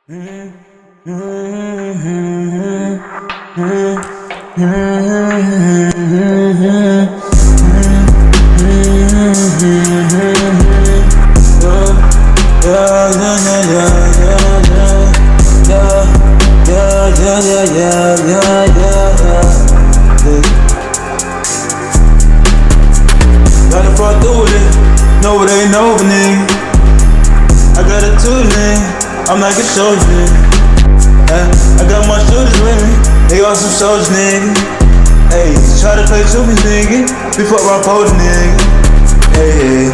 Got to fall through with it, no it ain't over, nigga. I got a tooling, I'm like a soldier. I got my shooters with me, they all some soldiers, nigga. Hey, try to play to me, nigga, before I fold, nigga. Hey,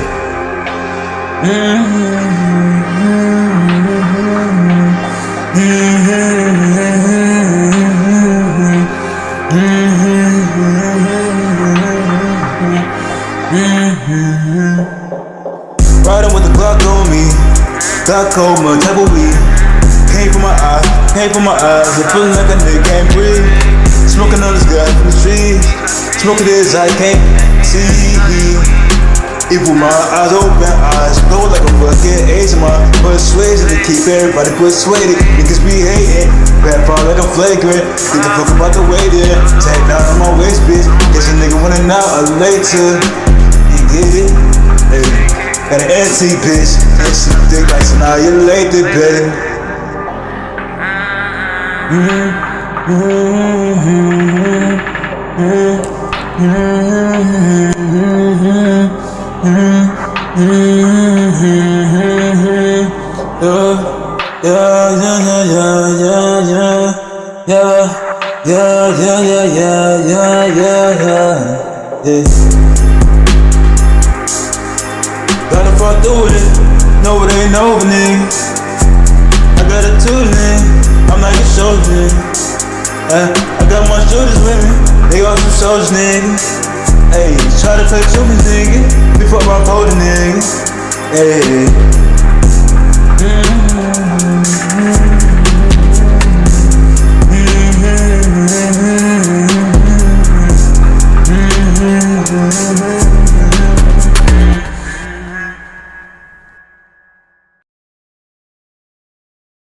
riding with the Glock on me, Glock cold, my type of weed. Came from my eyes, I'm feeling like a nigga can't breathe. Smoking on this guy from the streets, smoking this I can't see. Even with my eyes open, eyes closed like a fucking Asian. My persuasion to keep everybody persuaded. Niggas be hating, rap out like a flagrant. Get the fuck about the way there, tag down on my waist, bitch. Guess a nigga running out or later. You get it? Hey, got an antique bitch, and she thick like so now you late, baby. Gotta fall through with it, no it ain't over, nigga. I got a tooling, I'm like a soldier. I got my shooters with me, they all some soldiers, nigga. Hey, try to play to me, nigga, before I fold, nigga. Hey.